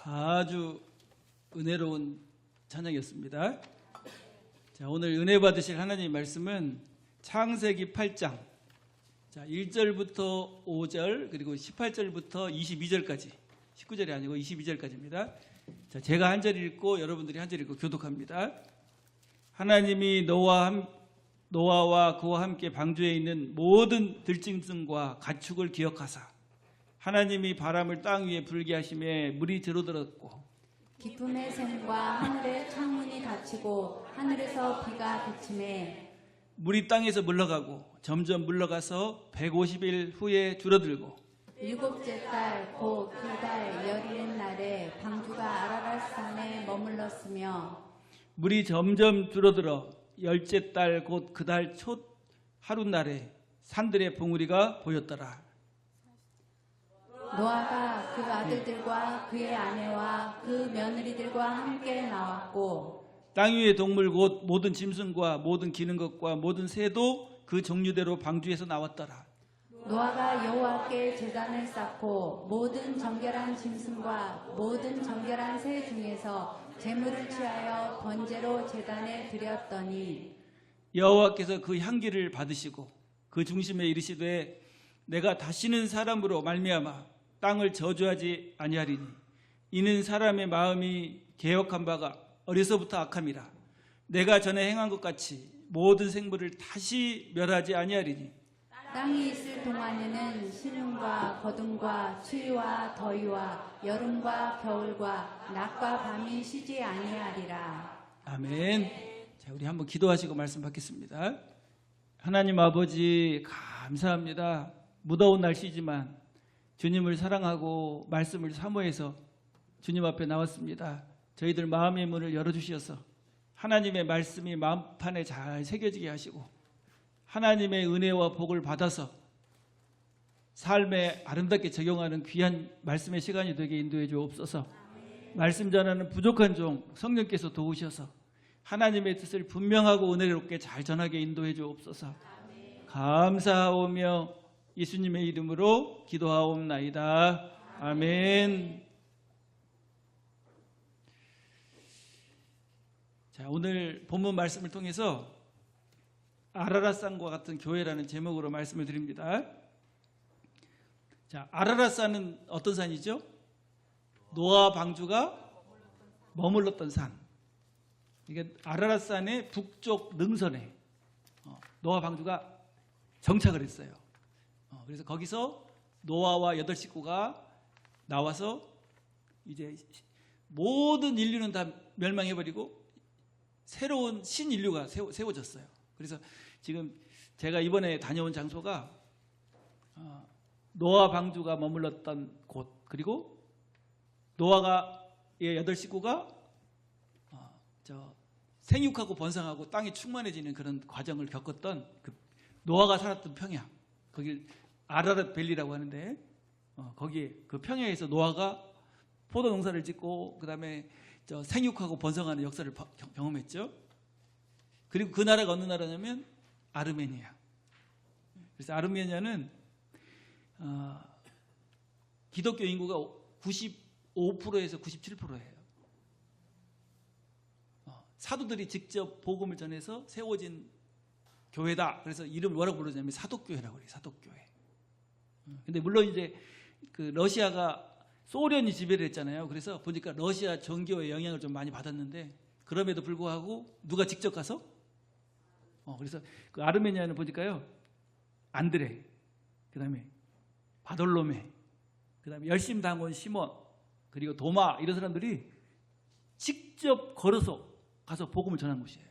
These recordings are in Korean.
아주 은혜로운 찬양이었습니다. 자, 오늘 은혜 받으실 하나님 말씀은 창세기 8장 1절부터 5절 그리고 18절부터 22절까지 19절이 아니고 22절까지입니다. 자, 제가 한 절 읽고 여러분들이 한 절 읽고 교독합니다. 하나님이 노아와 그와 함께 방주에 있는 모든 들짐승과 가축을 기억하사 하나님이 바람을 땅 위에 불게 하심에 물이 들어들었고 기쁨의 샘과 하늘의 창문이 닫히고 하늘에서 비가 그침에 물이 땅에서 물러가고 점점 물러가서 150일 후에 줄어들고 일곱째 달 곧 그 달 열일의 날에 방주가 아라랏산에 머물렀으며 물이 점점 줄어들어 열째 달 곧 그 달 첫 하룻날에 산들의 봉우리가 보였더라. 노아가 그 아들들과 그의 아내와 그 며느리들과 함께 나왔고 땅 위의 동물 곧 모든 짐승과 모든 기는 것과 모든 새도 그 종류대로 방주에서 나왔더라. 노아가 여호와께 제단을 쌓고 모든 정결한 짐승과 모든 정결한 새 중에서 제물을 취하여 번제로 제단에 드렸더니 여호와께서 그 향기를 받으시고 그 중심에 이르시되 내가 다시는 사람으로 말미암아 땅을 저주하지 아니하리니 이는 사람의 마음이 개역한 바가 어려서부터 악함이라. 내가 전에 행한 것 같이 모든 생물을 다시 멸하지 아니하리니 땅이 있을 동안에는 신음과 거둠과 추위와 더위와 여름과 겨울과 낮과 밤이 쉬지 아니하리라. 아멘. 자, 우리 한번 기도하시고 말씀 받겠습니다. 하나님 아버지 감사합니다. 무더운 날씨지만 주님을 사랑하고 말씀을 사모해서 주님 앞에 나왔습니다. 저희들 마음의 문을 열어주셔서 하나님의 말씀이 마음판에 잘 새겨지게 하시고 하나님의 은혜와 복을 받아서 삶에 아름답게 적용하는 귀한 말씀의 시간이 되게 인도해 주옵소서. 말씀 전하는 부족한 종 성령께서 도우셔서 하나님의 뜻을 분명하고 은혜롭게 잘 전하게 인도해 주옵소서. 감사하오며 예수님의 이름으로 기도하옵나이다. 아멘. 자, 오늘 본문 말씀을 통해서 아라랏산과 같은 교회라는 제목으로 말씀을 드립니다. 자, 아라랏산은 어떤 산이죠? 노아 방주가 머물렀던 산. 이게 아라랏산의 북쪽 능선에 노아 방주가 정착을 했어요. 그래서 거기서 노아와 8식구가 나와서 이제 모든 인류는 다 멸망해버리고 새로운 신인류가 세워졌어요. 그래서 지금 제가 이번에 다녀온 장소가 노아 방주가 머물렀던 곳, 그리고 노아가 8식구가 생육하고 번성하고 땅이 충만해지는 그런 과정을 겪었던 그 노아가 살았던 평야, 거기 아라랏 밸리라고 하는데 거기에 그 평야에서 노아가 포도 농사를 짓고 그 다음에 생육하고 번성하는 역사를 경험했죠. 그리고 그 나라가 어느 나라냐면 아르메니아. 그래서 아르메니아는 기독교 인구가 95%에서 97%예요. 사도들이 직접 복음을 전해서 세워진 교회다. 그래서 이름을 뭐라고 부르냐면 사독교회라고 그래요. 사독교회. 근데 물론 이제 그 러시아가 소련이 지배를 했잖아요. 그래서 보니까 러시아 정교의 영향을 좀 많이 받았는데 그럼에도 불구하고 누가 직접 가서 그래서 그 아르메니아는 보니까요, 안드레, 그 다음에 바돌로메, 그 다음에 열심당원 시몬, 그리고 도마, 이런 사람들이 직접 걸어서 가서 복음을 전한 곳이에요.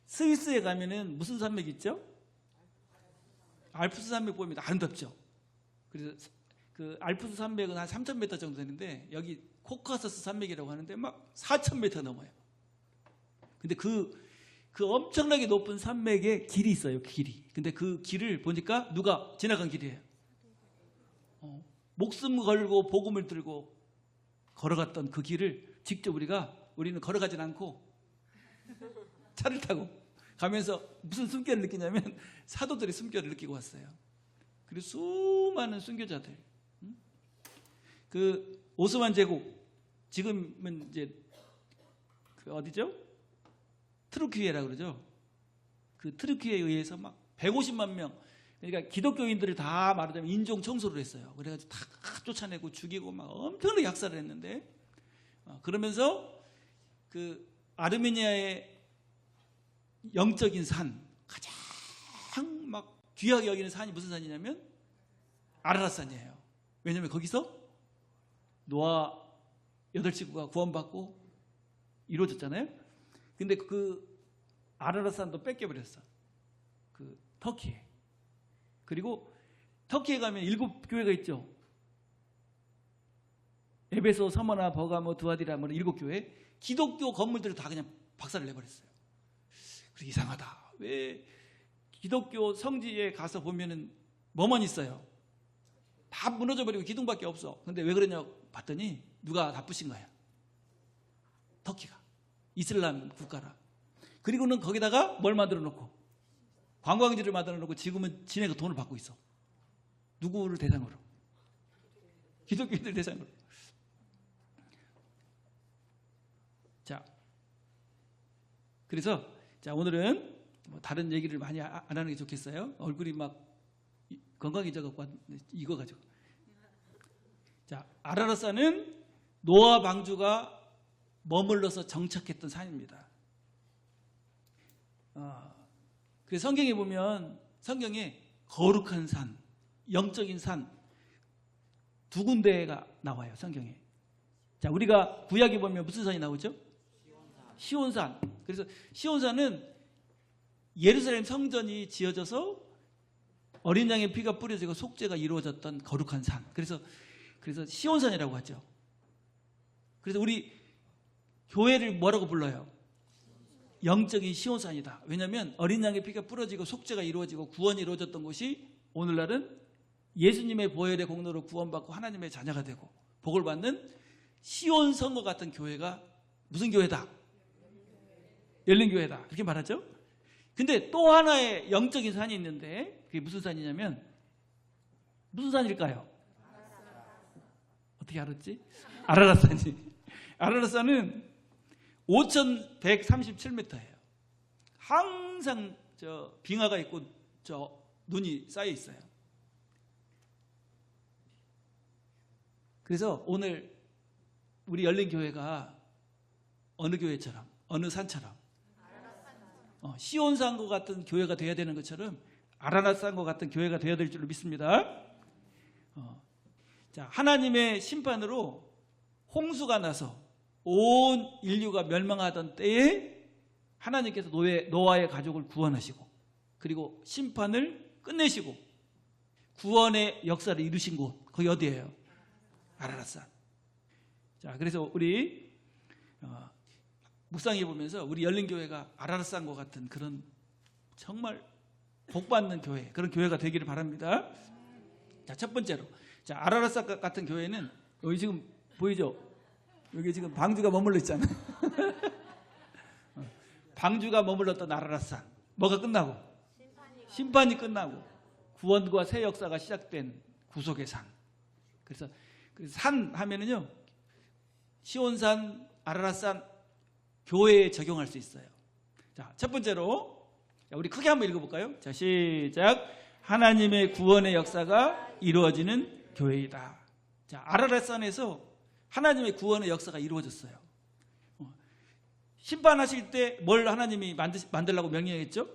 스위스에 가면은 무슨 산맥 있죠? 알프스 산맥 보면 아름답죠. 그래서 그 알프스 산맥은 한 3,000m 정도 되는데 여기 코카서스 산맥이라고 하는데 막 4,000m 넘어요. 근데 그 엄청나게 높은 산맥에 길이 있어요. 길이. 근데 그 길을 보니까 누가 지나간 길이에요. 목숨 걸고 복음을 들고 걸어갔던 그 길을 직접 우리는 걸어가진 않고 차를 타고 가면서 무슨 숨결을 느끼냐면 사도들의 숨결을 느끼고 왔어요. 그리고 수많은 순교자들, 그 오스만 제국 지금은 이제 그 어디죠? 트루키에라 그러죠. 그 트루키에 의해서 막 150만 명, 그러니까 기독교인들을 다 말하자면 인종 청소를 했어요. 그래가지고 다 쫓아내고 죽이고 막 엄청나게 약살을 했는데, 그러면서 그 아르메니아의 영적인 산, 가장 막 귀하게 여기는 산이 무슨 산이냐면 아라랏산이에요. 왜냐하면 거기서 노아 8식구가 구원받고 이루어졌잖아요. 근데 그 아라랏산도 뺏겨버렸어. 그 터키에. 그리고 터키에 가면 7교회가 있죠. 에베소, 서머나, 버가모, 두아디라 뭐 7교회. 기독교 건물들을 다 그냥 박살을 내버렸어요. 그리고 이상하다. 왜 기독교 성지에 가서 보면은 뭐만 있어요? 다 무너져버리고 기둥밖에 없어. 근데 왜 그러냐고 봤더니 누가 다 부신 거야. 터키가. 이슬람 국가라. 그리고는 거기다가 뭘 만들어 놓고, 관광지를 만들어 놓고 지금은 지네가 돈을 받고 있어. 누구를 대상으로? 기독교인들 대상으로. 자, 그래서 자 오늘은 뭐 다른 얘기를 많이 안 하는 게 좋겠어요. 얼굴이 막 건강해져 갖고 이거 가지고. 자, 아라랏산은 노아 방주가 머물러서 정착했던 산입니다. 그래서 성경에 보면 성경에 거룩한 산, 영적인 산 두 군데가 나와요. 성경에. 자, 우리가 구약에 보면 무슨 산이 나오죠? 시온산. 그래서 시온산은 예루살렘 성전이 지어져서 어린 양의 피가 뿌려지고 속죄가 이루어졌던 거룩한 산. 그래서 시온산이라고 하죠. 그래서 우리 교회를 뭐라고 불러요? 영적인 시온산이다. 왜냐하면 어린 양의 피가 뿌려지고 속죄가 이루어지고 구원이 이루어졌던 곳이 오늘날은 예수님의 보혈의 공로로 구원받고 하나님의 자녀가 되고 복을 받는 시온 성과 같은 교회가 무슨 교회다? 열린교회다. 그렇게 말하죠. 근데 또 하나의 영적인 산이 있는데 그게 무슨 산이냐면 무슨 산일까요? 어떻게 알았지? 아라랏산이. 아라랏산은 5,137m예요. 항상 저 빙하가 있고 저 눈이 쌓여 있어요. 그래서 오늘 우리 열린교회가 어느 교회처럼 어느 산처럼 시온산과 같은 교회가 되어야 되는 것처럼 아라랏산과 같은 교회가 되어야 될 줄로 믿습니다. 자, 하나님의 심판으로 홍수가 나서 온 인류가 멸망하던 때에 하나님께서 노아의 가족을 구원하시고 그리고 심판을 끝내시고 구원의 역사를 이루신 곳, 거기 어디예요? 아라랏산. 자, 그래서 우리 묵상해 보면서 우리 열린교회가 아라랏산과 같은 그런 정말 복받는 교회, 그런 교회가 되기를 바랍니다. 자, 첫 번째로, 자, 아라랏산 같은 교회는 여기 지금 보이죠? 여기 지금 방주가 머물러 있잖아요. 방주가 머물렀던 아라랏산. 뭐가 끝나고? 심판이 끝나고 구원과 새 역사가 시작된 구속의 산. 그래서 산 하면은요, 시온산, 아라랏산 교회에 적용할 수 있어요. 자, 첫 번째로 우리 크게 한번 읽어볼까요? 자, 시작. 하나님의 구원의 역사가 이루어지는 교회이다. 자, 아라랏산에서 하나님의 구원의 역사가 이루어졌어요. 심판하실 때 뭘 하나님이 만들라고 명령했죠?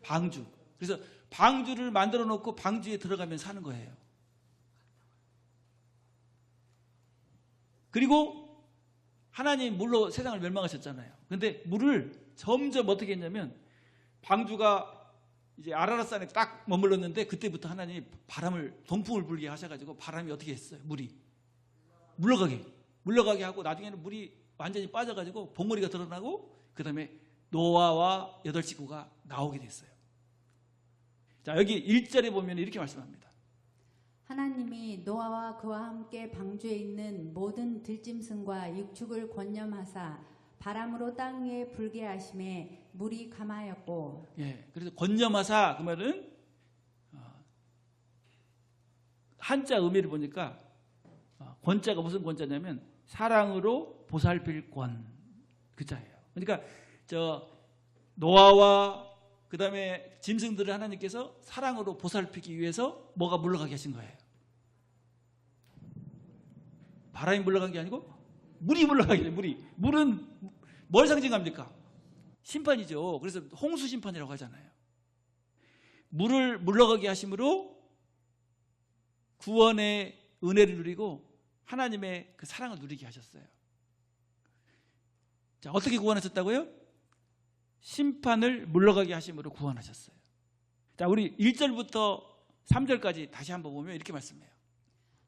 방주. 그래서 방주를 만들어 놓고 방주에 들어가면 사는 거예요. 그리고 하나님 물로 세상을 멸망하셨잖아요. 근데 물을 점점 어떻게 했냐면 방주가 이제 아라랏산에 딱 머물렀는데 그때부터 하나님이 동풍을 불게 하셔가지고 바람이 어떻게 했어요? 물이 물러가게 하고 나중에는 물이 완전히 빠져가지고 봉우리가 드러나고 그 다음에 노아와 8식구가 나오게 됐어요. 자, 여기 1절에 보면 이렇게 말씀합니다. 하나님이 노아와 그와 함께 방주에 있는 모든 들짐승과 육축을 권념하사 바람으로 땅 위에 불게 하심에 물이 감하였고. 예, 그래서 권념하사 그 말은 한자 의미를 보니까 권자가 무슨 권자냐면 사랑으로 보살필 권. 그 자예요. 그러니까 저 노아와 그 다음에 짐승들을 하나님께서 사랑으로 보살피기 위해서 뭐가 물러가게 하신 거예요. 바람이 물러간 게 아니고 물이 물러가게 돼요. 물은 뭘 상징합니까? 심판이죠. 그래서 홍수 심판이라고 하잖아요. 물을 물러가게 하심으로 구원의 은혜를 누리고 하나님의 그 사랑을 누리게 하셨어요. 자, 어떻게 구원하셨다고요? 심판을 물러가게 하심으로 구원하셨어요. 자, 우리 1절부터 3절까지 다시 한번 보면 이렇게 말씀해요.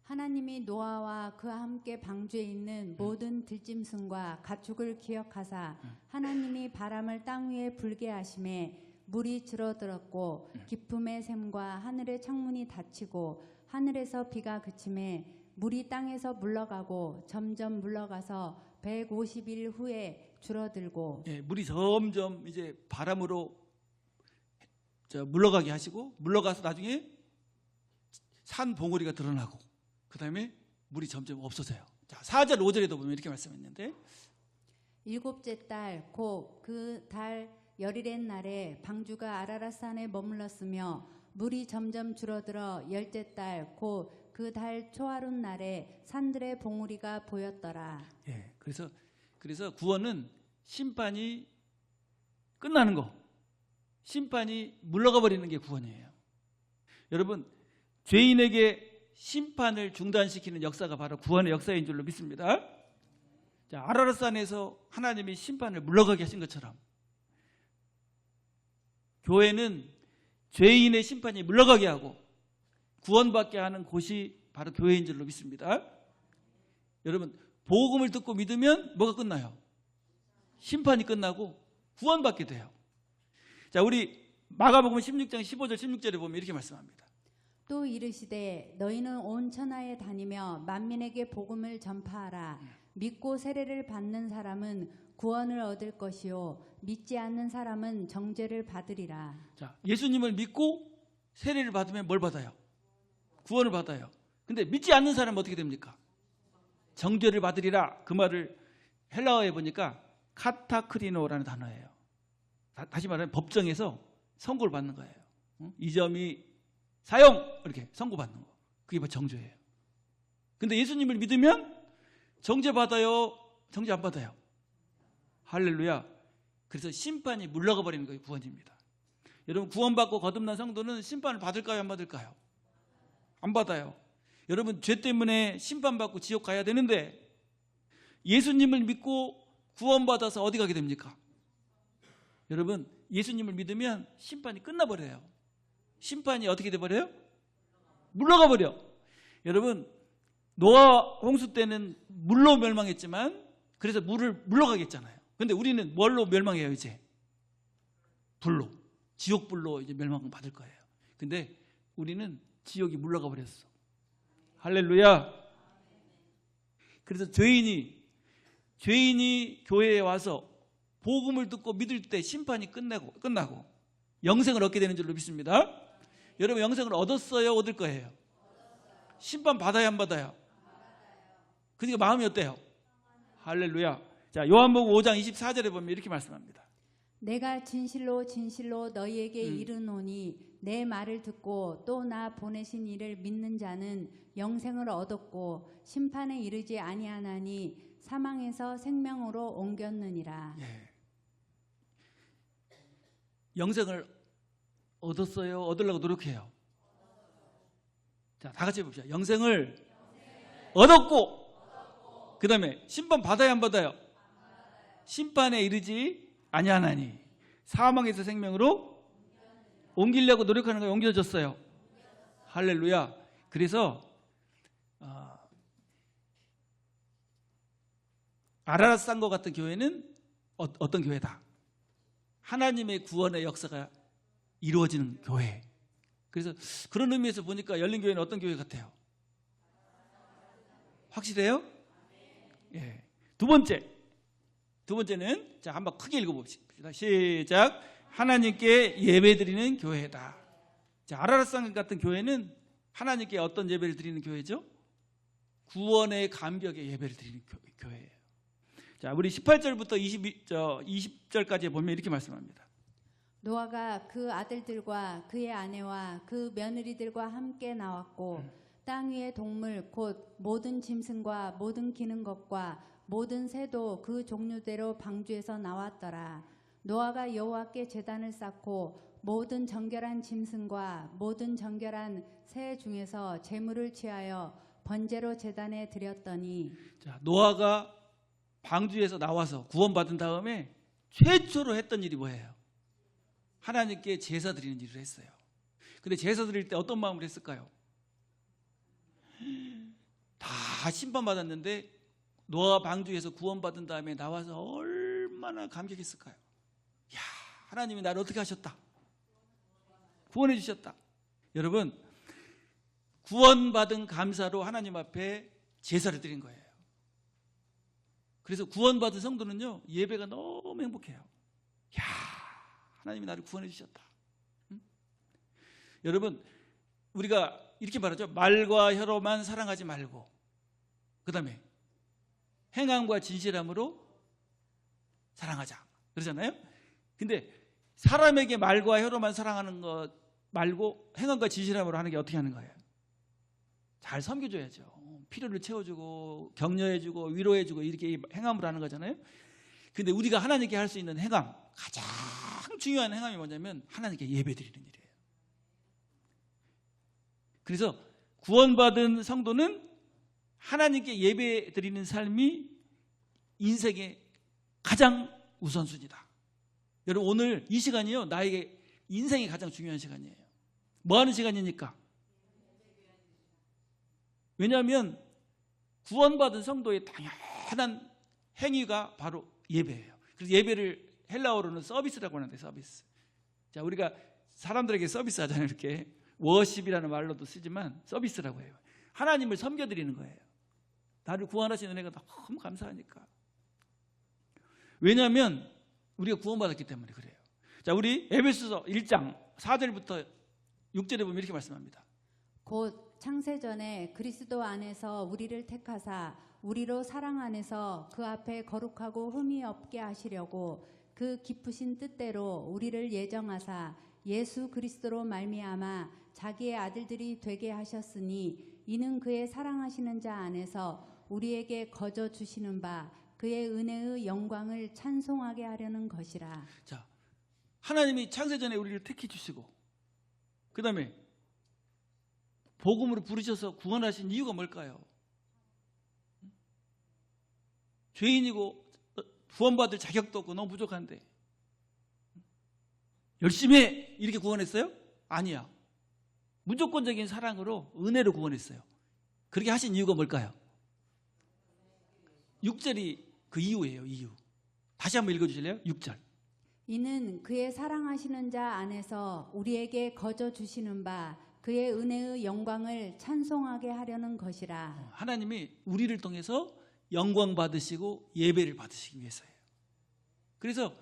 하나님이 노아와 그와 함께 방주에 있는 모든 들짐승과 가축을 기억하사 하나님이 바람을 땅 위에 불게 하심에 물이 줄어들었고 깊음의 샘과 하늘의 창문이 닫히고 하늘에서 비가 그침에 물이 땅에서 물러가고 점점 물러가서 150일 후에 줄어들고. 예, 물이 점점 이제 바람으로 물러가게 하시고 물러가서 나중에 산 봉우리가 드러나고 그 다음에 물이 점점 없어져요. 자, 4절 5절에도 보면 이렇게 말씀했는데 일곱째 달 곧 그 달 열일의 날에 방주가 아라랏산에 머물렀으며 물이 점점 줄어들어 열째 달 곧 그 달 초하룻 날에 산들의 봉우리가 보였더라. 예, 그래서 구원은 심판이 끝나는 거, 심판이 물러가 버리는 게 구원이에요. 여러분, 죄인에게 심판을 중단시키는 역사가 바로 구원의 역사인 줄로 믿습니다. 자, 아라랏산에서 하나님이 심판을 물러가게 하신 것처럼 교회는 죄인의 심판이 물러가게 하고 구원받게 하는 곳이 바로 교회인 줄로 믿습니다. 여러분, 복음을 듣고 믿으면 뭐가 끝나요? 심판이 끝나고 구원받게 돼요. 자, 우리 마가복음 16장 15절 16절에 보면 이렇게 말씀합니다. 또 이르시되 너희는 온 천하에 다니며 만민에게 복음을 전파하라. 믿고 세례를 받는 사람은 구원을 얻을 것이요 믿지 않는 사람은 정죄를 받으리라. 자, 예수님을 믿고 세례를 받으면 뭘 받아요? 구원을 받아요. 근데 믿지 않는 사람은 어떻게 됩니까? 정죄를 받으리라. 그 말을 헬라어에 보니까 카타크리노라는 단어예요. 다시 말하면 법정에서 선고를 받는 거예요. 이 점이 사형 이렇게 선고받는 거. 그게 뭐 정죄예요. 근데 예수님을 믿으면 정죄 받아요? 정죄 안 받아요? 할렐루야. 그래서 심판이 물러가 버리는 거예요. 구원입니다. 여러분, 구원받고 거듭난 성도는 심판을 받을까요? 안 받을까요? 안 받아요. 여러분, 죄 때문에 심판받고 지옥 가야 되는데 예수님을 믿고 구원받아서 어디 가게 됩니까? 여러분, 예수님을 믿으면 심판이 끝나버려요. 심판이 어떻게 돼버려요? 물러가 버려. 여러분, 노아 홍수 때는 물로 멸망했지만 그래서 물을 물러가게 했잖아요. 근데 우리는 뭘로 멸망해요? 이제 불로, 지옥불로 이제 멸망을 받을 거예요. 근데 우리는 지옥이 물러가 버렸어. 할렐루야. 그래서 죄인이 교회에 와서 복음을 듣고 믿을 때 심판이 끝나고 영생을 얻게 되는 줄로 믿습니다. 여러분, 영생을 얻었어요? 얻을 거예요? 심판 받아야 안 받아요? 그러니까 마음이 어때요? 할렐루야. 자, 요한복음 5장 24절에 보면 이렇게 말씀합니다. 내가 진실로 진실로 너희에게 이르노니 내 말을 듣고 또 나 보내신 이를 믿는 자는 영생을 얻었고 심판에 이르지 아니하나니 사망에서 생명으로 옮겼느니라. 예. 영생을 얻었어요? 얻으려고 노력해요? 자, 다 같이 해봅시다. 영생을 얻었고 그 다음에 심판 받아야 안 받아요? 심판에 이르지 아니하나니 사망에서 생명으로 옮기려고 노력하는 거에 옮겨졌어요. 할렐루야. 그래서 아라랏산과 같은 교회는 어떤 교회다? 하나님의 구원의 역사가 이루어지는 교회. 그래서 그런 의미에서 보니까 열린교회는 어떤 교회 같아요? 확실해요? 예. 두 번째는 자, 한번 크게 읽어봅시다. 시작. 하나님께 예배드리는 교회다. 자, 아라랏산 같은 교회는 하나님께 어떤 예배를 드리는 교회죠? 구원의 감격에 예배를 드리는 교회예요. 자, 우리 18절부터 20절까지 보면 이렇게 말씀합니다. 노아가 그 아들들과 그의 아내와 그 며느리들과 함께 나왔고 땅 위의 동물 곧 모든 짐승과 모든 기는 것과 모든 새도 그 종류대로 방주에서 나왔더라. 노아가 여호와께 제단을 쌓고 모든 정결한 짐승과 모든 정결한 새 중에서 제물을 취하여 번제로 제단에 드렸더니, 자, 노아가 방주에서 나와서 구원받은 다음에 최초로 했던 일이 뭐예요? 하나님께 제사 드리는 일을 했어요. 근데 제사 드릴 때 어떤 마음으로 했을까요? 다 심판받았는데 노아 방주에서 구원받은 다음에 나와서 얼마나 감격했을까요? 야, 하나님이 나를 어떻게 하셨다? 구원해 주셨다. 여러분, 구원받은 감사로 하나님 앞에 제사를 드린 거예요. 그래서 구원받은 성도는요, 예배가 너무 행복해요. 야, 하나님이 나를 구원해 주셨다. 응? 여러분, 우리가 이렇게 말하죠. 말과 혀로만 사랑하지 말고, 그 다음에 행함과 진실함으로 사랑하자, 그러잖아요. 근데 사람에게 말과 혀로만 사랑하는 것 말고 행함과 진실함으로 하는 게 어떻게 하는 거예요? 잘 섬겨줘야죠. 필요를 채워주고 격려해주고 위로해주고 이렇게 행함으로 하는 거잖아요. 근데 우리가 하나님께 할 수 있는 행함, 가장 중요한 행함이 뭐냐면 하나님께 예배드리는 일이에요. 그래서 구원받은 성도는 하나님께 예배드리는 삶이 인생의 가장 우선순위다. 여러분, 오늘 이 시간이요, 나에게 인생이 가장 중요한 시간이에요. 뭐 하는 시간이니까? 왜냐하면 구원받은 성도의 당연한 행위가 바로 예배예요. 그래서 예배를 헬라어로는 서비스라고 하는데, 서비스. 자, 우리가 사람들에게 서비스 하잖아요. 이렇게 워십이라는 말로도 쓰지만 서비스라고 해요. 하나님을 섬겨드리는 거예요. 나를 구원하신 은혜가 너무 감사하니까. 왜냐하면 우리가 구원받았기 때문에 그래요. 자, 우리 에베소서 1장 4절부터 6절에 보면 이렇게 말씀합니다. 곧 창세전에 그리스도 안에서 우리를 택하사 우리로 사랑 안에서 그 앞에 거룩하고 흠이 없게 하시려고 그 기쁘신 뜻대로 우리를 예정하사 예수 그리스도로 말미암아 자기의 아들들이 되게 하셨으니 이는 그의 사랑하시는 자 안에서 우리에게 거저 주시는 바 그의 은혜의 영광을 찬송하게 하려는 것이라. 자, 하나님이 창세전에 우리를 택해 주시고 그 다음에 복음으로 부르셔서 구원하신 이유가 뭘까요? 죄인이고 구원받을 자격도 없고 너무 부족한데 열심히 해, 이렇게 구원했어요? 아니야. 무조건적인 사랑으로 은혜로 구원했어요. 그렇게 하신 이유가 뭘까요? 6절이 그 이유예요. 이유. 다시 한번 읽어주실래요? 6절. 이는 그의 사랑하시는 자 안에서 우리에게 거저 주시는 바 그의 은혜의 영광을 찬송하게 하려는 것이라. 하나님이 우리를 통해서 영광 받으시고 예배를 받으시기 위해서예요. 그래서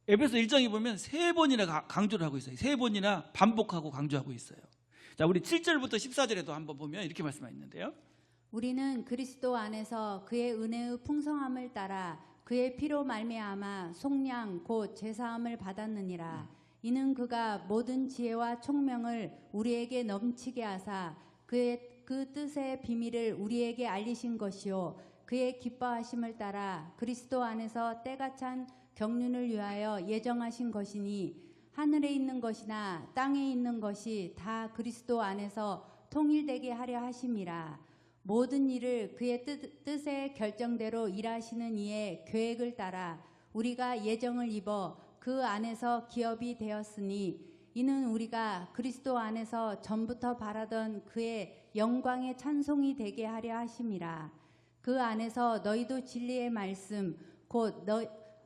에베소 1장에 보면 3번이나 강조를 하고 있어요. 3번이나 반복하고 강조하고 있어요. 자, 우리 7절부터 14절에도 한번 보면 이렇게 말씀하고 있는데요. 우리는 그리스도 안에서 그의 은혜의 풍성함을 따라 그의 피로 말미암아 속량 곧 제사함을 받았느니라. 이는 그가 모든 지혜와 총명을 우리에게 넘치게 하사 그의 그 뜻의 비밀을 우리에게 알리신 것이요 그의 기뻐하심을 따라 그리스도 안에서 때가 찬 경륜을 위하여 예정하신 것이니 하늘에 있는 것이나 땅에 있는 것이 다 그리스도 안에서 통일되게 하려 하심이라. 모든 일을 그의 뜻의 결정대로 일하시는 이의 계획을 따라 우리가 예정을 입어 그 안에서 기업이 되었으니 이는 우리가 그리스도 안에서 전부터 바라던 그의 영광의 찬송이 되게 하려 하심이라. 그 안에서 너희도 진리의 말씀 곧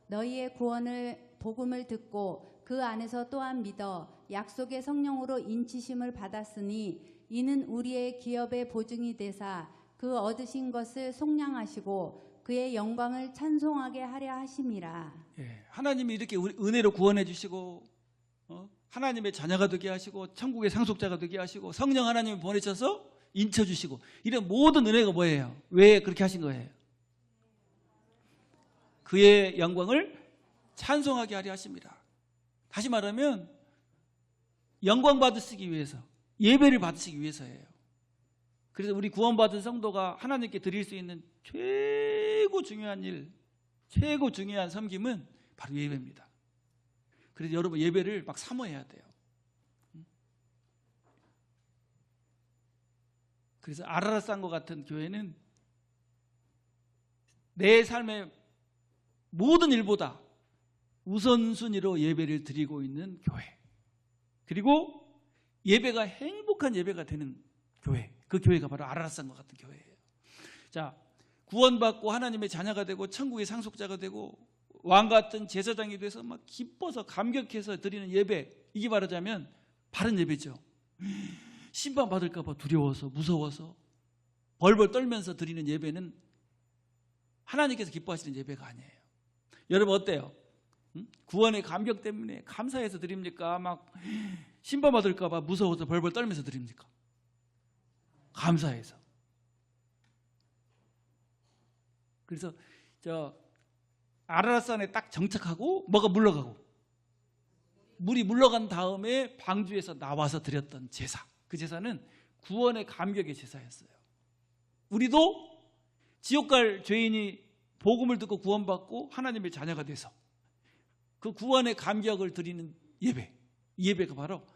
너희의 구원을 복음을 듣고 그 안에서 또한 믿어 약속의 성령으로 인치심을 받았으니 이는 우리의 기업의 보증이 되사 그 얻으신 것을 속량하시고 그의 영광을 찬송하게 하려 하심이라. 예, 하나님이 이렇게 은혜로 구원해 주시고 하나님의 자녀가 되게 하시고 천국의 상속자가 되게 하시고 성령 하나님을 보내셔서 인쳐 주시고 이런 모든 은혜가 뭐예요? 왜 그렇게 하신 거예요? 그의 영광을 찬송하게 하려 하십니다. 다시 말하면 영광 받으시기 위해서, 예배를 받으시기 위해서예요. 그래서 우리 구원받은 성도가 하나님께 드릴 수 있는 최고 중요한 일, 최고 중요한 섬김은 바로 예배입니다. 그래서 여러분 예배를 막 사모해야 돼요. 그래서 아라라산과 같은 교회는 내 삶의 모든 일보다 우선순위로 예배를 드리고 있는 교회, 그리고 예배가 행복한 예배가 되는 교회, 그 교회가 바로 아라라산과 같은 교회예요. 자, 구원받고 하나님의 자녀가 되고 천국의 상속자가 되고 왕 같은 제사장이 돼서 막 기뻐서 감격해서 드리는 예배, 이게 말하자면 바른 예배죠. 심판받을까 봐 두려워서 무서워서 벌벌 떨면서 드리는 예배는 하나님께서 기뻐하시는 예배가 아니에요. 여러분 어때요? 구원의 감격 때문에 감사해서 드립니까? 막 심판받을까 봐 무서워서 벌벌 떨면서 드립니까? 감사해서. 그래서 저 아라라산에 딱 정착하고 뭐가 물러가고, 물이 물러간 다음에 방주에서 나와서 드렸던 제사, 그 제사는 구원의 감격의 제사였어요. 우리도 지옥 갈 죄인이 복음을 듣고 구원받고 하나님의 자녀가 돼서 그 구원의 감격을 드리는 예배, 이 예배가 바로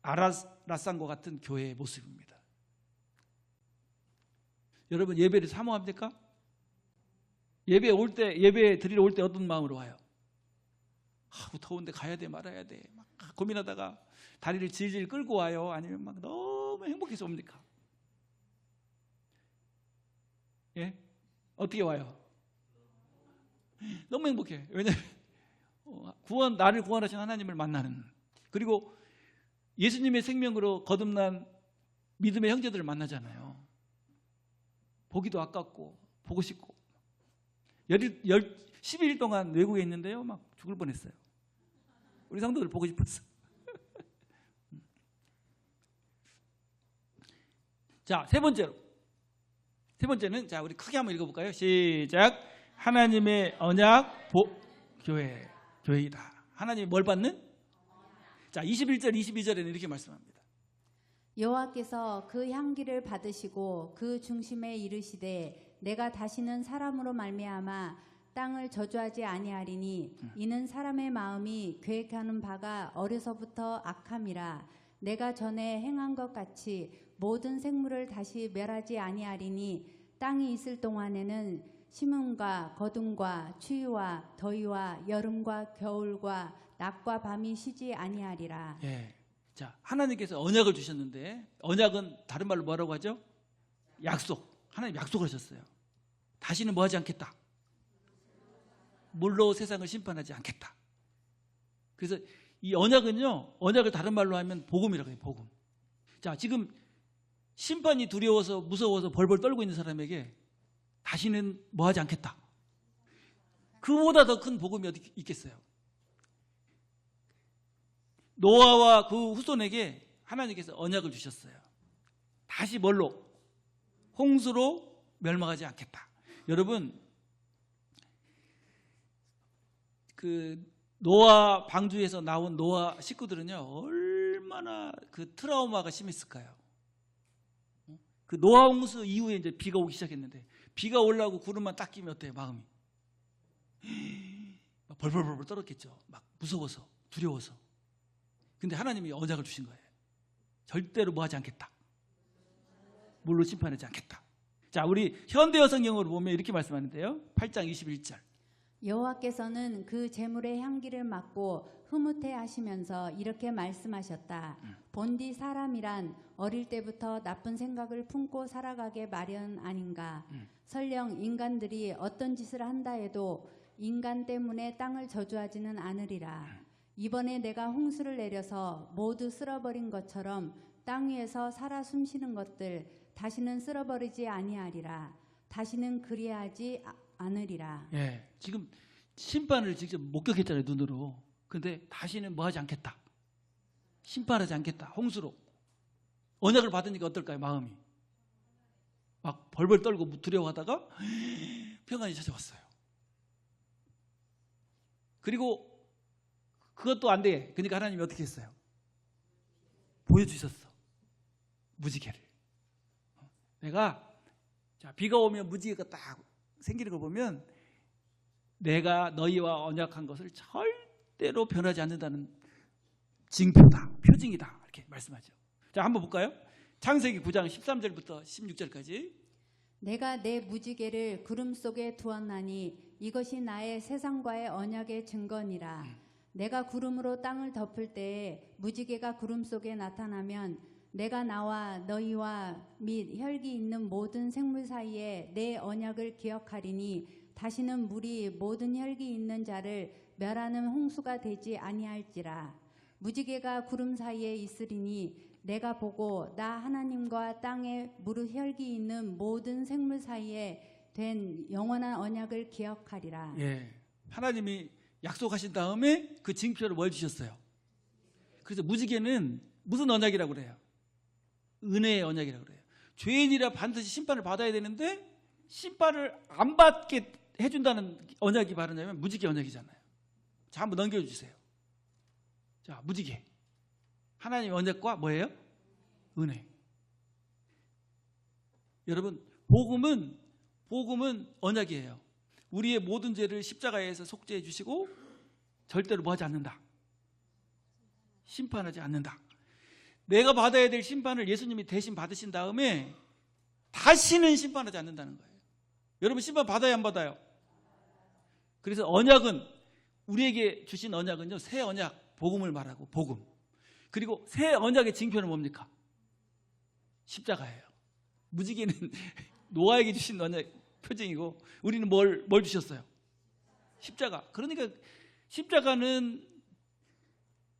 아라라산과 같은 교회의 모습입니다. 여러분 예배를 사모합니까? 예배 드리러 올 때 어떤 마음으로 와요? 더운데 가야 돼 말아야 돼 막 고민하다가 다리를 질질 끌고 와요? 아니면 막 너무 행복해서 옵니까? 예? 어떻게 와요? 너무 행복해. 왜냐하면 나를 구원하신 하나님을 만나는, 그리고 예수님의 생명으로 거듭난 믿음의 형제들을 만나잖아요. 보기도 아깝고 보고 싶고. 12일 동안 외국에 있는데요, 막 죽을 뻔했어요. 우리 성도들 보고 싶었어. 자, 세 번째는 자, 우리 크게 한번 읽어볼까요? 시작. 하나님의 언약 교회이다. 하나님이 뭘 받는? 자, 21절 22절에는 이렇게 말씀합니다. 여호와께서 그 향기를 받으시고 그 중심에 이르시되 내가 다시는 사람으로 말미암아 땅을 저주하지 아니하리니 이는 사람의 마음이 계획하는 바가 어려서부터 악함이라. 내가 전에 행한 것 같이 모든 생물을 다시 멸하지 아니하리니 땅이 있을 동안에는 심음과 거둠과 추위와 더위와 여름과 겨울과 낮과 밤이 쉬지 아니하리라. 예. 자, 하나님께서 언약을 주셨는데, 언약은 다른 말로 뭐라고 하죠? 약속. 하나님 약속을 하셨어요. 다시는 뭐 하지 않겠다. 물로 세상을 심판하지 않겠다. 그래서 이 언약은요, 언약을 다른 말로 하면 복음이라고 해요. 복음. 자, 지금 심판이 두려워서 무서워서 벌벌 떨고 있는 사람에게 다시는 뭐 하지 않겠다. 그보다 더 큰 복음이 어디 있겠어요? 노아와 그 후손에게 하나님께서 언약을 주셨어요. 다시 뭘로? 홍수로 멸망하지 않겠다. 여러분, 그 노아 방주에서 나온 노아 식구들은요, 얼마나 그 트라우마가 심했을까요? 그 노아 홍수 이후에 이제 비가 오기 시작했는데, 비가 올라오고 구름만 딱 끼면 어때요? 마음이 막 벌벌벌벌 떨었겠죠. 막 무서워서, 두려워서. 근데 하나님이 언약을 주신 거예요. 절대로 뭐 하지 않겠다. 물로 심판하지 않겠다. 자, 우리 현대어 성경으로 보면 이렇게 말씀하는데요. 8장 21절. 여호와께서는 그 제물의 향기를 맡고 흐뭇해 하시면서 이렇게 말씀하셨다. 본디 사람이란 어릴 때부터 나쁜 생각을 품고 살아가게 마련 아닌가. 설령 인간들이 어떤 짓을 한다 해도 인간 때문에 땅을 저주하지는 않으리라. 이번에 내가 홍수를 내려서 모두 쓸어버린 것처럼 땅 위에서 살아 숨쉬는 것들 다시는 쓸어버리지 아니하리라. 다시는 그리하지 않으리라. 예, 지금 심판을 직접 목격했잖아요, 눈으로. 근데 다시는 뭐 하지 않겠다. 심판하지 않겠다. 홍수로. 언약을 받으니까 어떨까요? 마음이 막 벌벌 떨고 두려워하다가 평안이 찾아왔어요. 그리고 그것도 안 돼. 그러니까 하나님이 어떻게 했어요? 보여주셨어. 무지개를. 내가 자, 비가 오면 무지개가 딱 생기는 거 보면 내가 너희와 언약한 것을 절대로 변하지 않는다는 징표다. 표징이다. 이렇게 말씀하죠. 자, 한번 볼까요? 창세기 9장 13절부터 16절까지. 내가 내 무지개를 구름 속에 두었나니 이것이 나의 세상과의 언약의 증거니라. 내가 구름으로 땅을 덮을 때에 무지개가 구름 속에 나타나면 내가 나와 너희와 및 혈기 있는 모든 생물 사이에 내 언약을 기억하리니 다시는 물이 모든 혈기 있는 자를 멸하는 홍수가 되지 아니할지라. 무지개가 구름 사이에 있으리니 내가 보고 나 하나님과 땅에 무릇 혈기 있는 모든 생물 사이에 된 영원한 언약을 기억하리라. 예, 하나님이 약속하신 다음에 그 징표를 뭘 주셨어요? 그래서 무지개는 무슨 언약이라고 그래요? 은혜의 언약이라고 그래요. 죄인이라 반드시 심판을 받아야 되는데 심판을 안 받게 해준다는 언약이 바르냐면 무지개 언약이잖아요. 자, 한번 넘겨주세요. 자, 무지개. 하나님의 언약과 뭐예요? 은혜. 여러분, 복음은 언약이에요. 우리의 모든 죄를 십자가에서 속죄해 주시고 절대로 뭐하지 않는다. 심판하지 않는다. 내가 받아야 될 심판을 예수님이 대신 받으신 다음에 다시는 심판하지 않는다는 거예요. 여러분, 심판 받아야 안 받아요? 그래서 언약은, 우리에게 주신 언약은요, 새 언약, 복음을 말하고 복음. 그리고 새 언약의 징표는 뭡니까? 십자가예요. 무지개는 노아에게 주신 언약 표징이고 우리는 뭘 주셨어요? 십자가. 그러니까 십자가는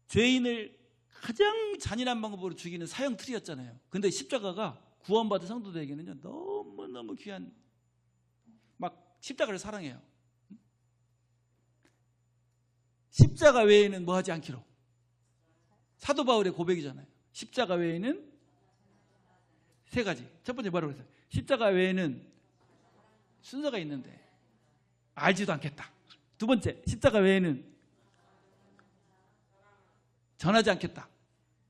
죄인을 가장 잔인한 방법으로 죽이는 사형 틀이었잖아요. 근데 십자가가 구원받은 성도들에게는요, 너무너무 귀한, 막 십자가를 사랑해요. 십자가 외에는 뭐 하지 않기로. 사도 바울의 고백이잖아요. 십자가 외에는 세 가지. 첫 번째 뭐라고 했어요? 십자가 외에는 순서가 있는데 알지도 않겠다. 두 번째, 십자가 외에는 전하지 않겠다.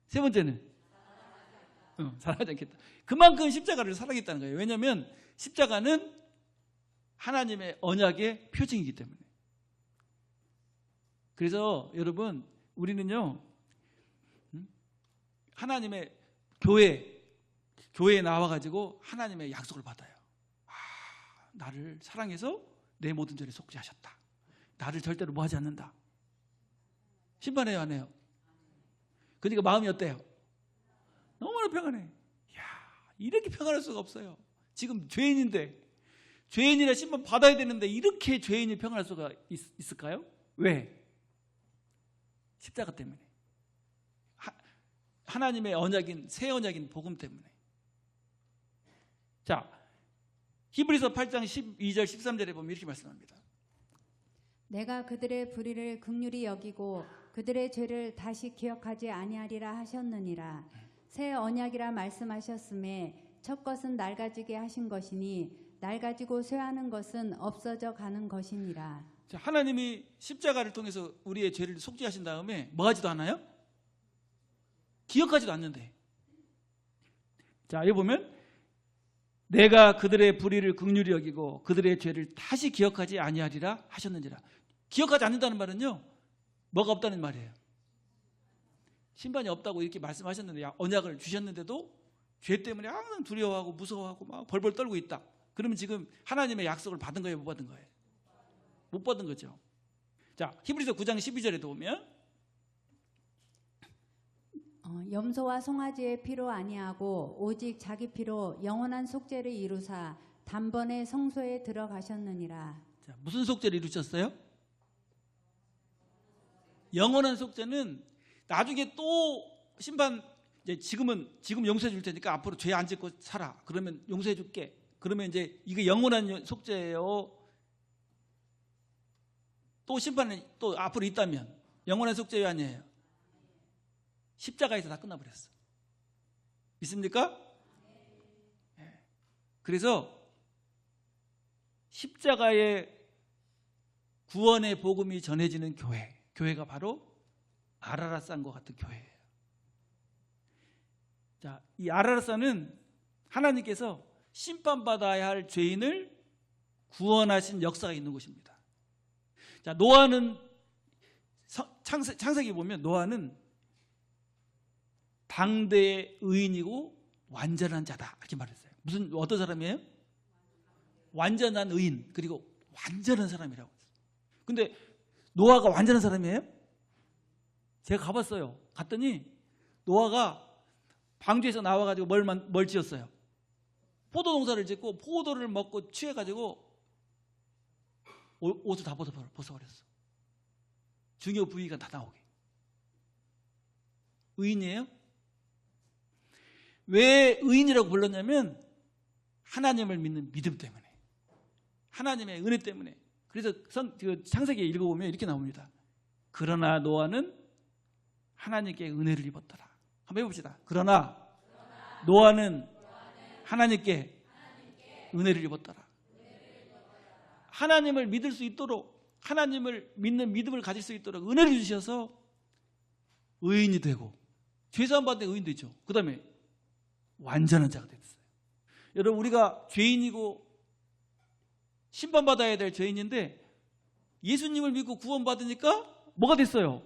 세 번째는 사랑하지 않겠다. 그만큼 십자가를 사랑했다는 거예요. 왜냐하면 십자가는 하나님의 언약의 표징이기 때문에. 그래서 여러분, 우리는요, 하나님의 교회에 나와가지고 하나님의 약속을 받아요. 나를 사랑해서 내 모든 죄를 속죄하셨다. 나를 절대로 뭐하지 않는다. 심판해요, 안 해요? 그러니까 마음이 어때요? 너무나 평안해. 이야, 이렇게 평안할 수가 없어요. 지금 죄인인데, 죄인이라 심판 받아야 되는데 이렇게 죄인이 평안할 수가 있을까요? 왜? 십자가 때문에. 하나님의 언약인, 새 언약인 복음 때문에. 자, 히브리서 8장 12절 13절에 보면 이렇게 말씀합니다. 내가 그들의 불의를 긍휼히 여기고 그들의 죄를 다시 기억하지 아니하리라 하셨느니라. 새 언약이라 말씀하셨음에 첫 것은 낡아지게 하신 것이니 낡아지고 쇠하는 것은 없어져 가는 것이니라. 자, 하나님이 십자가를 통해서 우리의 죄를 속죄하신 다음에 뭐 하지도 않아요? 기억하지도 않는데. 자, 여기 보면 내가 그들의 불의를 긍휼히 여기고 그들의 죄를 다시 기억하지 아니하리라 하셨는지라. 기억하지 않는다는 말은요, 뭐가 없다는 말이에요. 심판이 없다고 이렇게 말씀하셨는데, 언약을 주셨는데도 죄 때문에 항상 두려워하고 무서워하고 막 벌벌 떨고 있다. 그러면 지금 하나님의 약속을 받은 거예요, 못 받은 거예요? 못 받은 거죠. 자, 히브리서 9장 12절에도 보면 염소와 송아지의 피로 아니하고 오직 자기 피로 영원한 속죄를 이루사 단번에 성소에 들어가셨느니라. 자, 무슨 속죄를 이루셨어요? 영원한 속죄는 나중에 또 심판, 이제 지금 용서해 줄 테니까 앞으로 죄 안 짓고 살아. 그러면 용서해 줄게. 그러면 이제 이게 영원한 속죄예요. 또 심판은 또 앞으로 있다면 영원한 속죄요, 아니에요? 십자가에서 다 끝나버렸어. 믿습니까? 그래서 십자가의 구원의 복음이 전해지는 교회가 바로 아라라산과 같은 교회예요. 자, 이 아라라산은 하나님께서 심판받아야 할 죄인을 구원하신 역사가 있는 곳입니다. 자, 노아는 창세기 보면 노아는 당대의 의인이고 완전한 자다 이렇게 말했어요. 어떤 사람이에요? 완전한 의인 그리고 완전한 사람이라고 했어요. 근데 노아가 완전한 사람이에요? 제가 가봤어요. 갔더니 노아가 방주에서 나와가지고 뭘 지었어요? 포도 농사를 짓고 포도를 먹고 취해가지고 옷을 다 벗어버렸어. 중요 부위가 다 나오게. 의인이에요? 왜 의인이라고 불렀냐면 하나님을 믿는 믿음 때문에, 하나님의 은혜 때문에. 그래서 창세기 읽어보면 이렇게 나옵니다. 그러나 노아는 하나님께 은혜를 입었더라. 한번 해봅시다. 그러나 노아는 하나님께 은혜를 입었더라. 하나님을 믿을 수 있도록, 하나님을 믿는 믿음을 가질 수 있도록 은혜를 주셔서 의인이 되고, 죄사함 받는 의인 되죠. 그 다음에 완전한 자가 됐어요. 여러분, 우리가 죄인이고 심판받아야 될 죄인인데 예수님을 믿고 구원받으니까 뭐가 됐어요?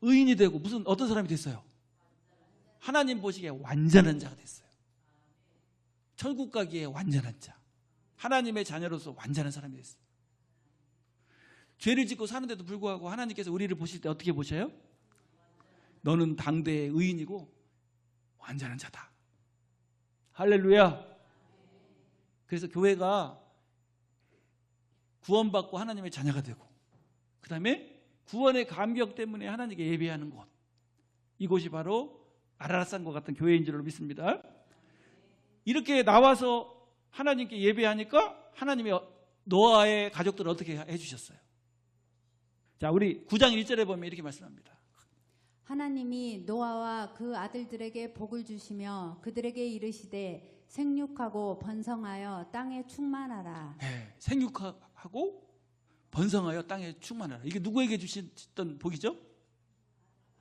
의인이 되고 어떤 사람이 됐어요? 하나님 보시기에 완전한 자가 됐어요. 천국 가기에 완전한 자, 하나님의 자녀로서 완전한 사람이 됐어요. 죄를 짓고 사는데도 불구하고 하나님께서 우리를 보실 때 어떻게 보셔요? 너는 당대의 의인이고 완전한 자다. 할렐루야. 그래서 교회가 구원받고 하나님의 자녀가 되고, 그 다음에 구원의 감격 때문에 하나님께 예배하는 곳, 이곳이 바로 아라라산과 같은 교회인 줄로 믿습니다. 이렇게 나와서 하나님께 예배하니까 하나님의 노아의 가족들을 어떻게 해주셨어요? 자, 우리 9장 1절에 보면 이렇게 말씀합니다. 하나님이 노아와 그 아들들에게 복을 주시며 그들에게 이르시되 생육하고 번성하여 땅에 충만하라. 네, 생육하고 번성하여 땅에 충만하라. 이게 누구에게 주셨던 복이죠?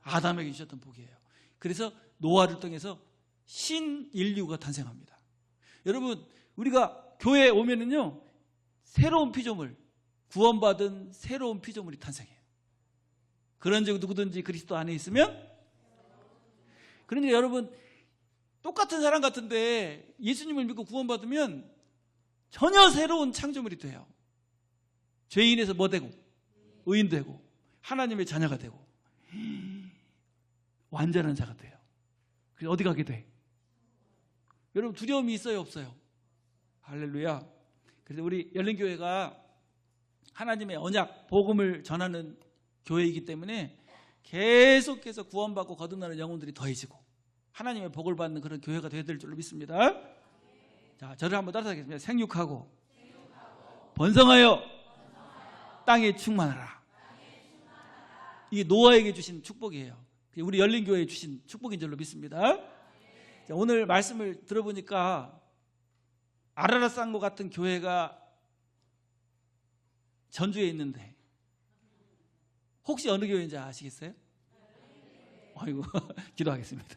아담에게 주셨던 복이에요. 그래서 노아를 통해서 신인류가 탄생합니다. 여러분, 우리가 교회에 오면은요, 새로운 피조물, 구원받은 새로운 피조물이 탄생해요. 그런즉 누구든지 그리스도 안에 있으면, 그러니까 여러분, 똑같은 사람 같은데 예수님을 믿고 구원받으면 전혀 새로운 창조물이 돼요. 죄인에서 뭐 되고? 의인 되고, 하나님의 자녀가 되고, 완전한 자가 돼요. 그래서 어디 가게 돼? 여러분, 두려움이 있어요, 없어요? 할렐루야. 그래서 우리 열린교회가 하나님의 언약, 복음을 전하는 교회이기 때문에 계속해서 구원받고 거듭나는 영혼들이 더해지고 하나님의 복을 받는 그런 교회가 되어야 될 줄로 믿습니다. 자, 저를 한번 따라하겠습니다. 생육하고 번성하여 땅에 충만하라. 이게 노아에게 주신 축복이에요. 우리 열린교회에 주신 축복인 줄로 믿습니다. 자, 오늘 말씀을 들어보니까 아라라산과 같은 교회가 전주에 있는데 혹시 어느 교회인지 아시겠어요? 아이고, 기도하겠습니다.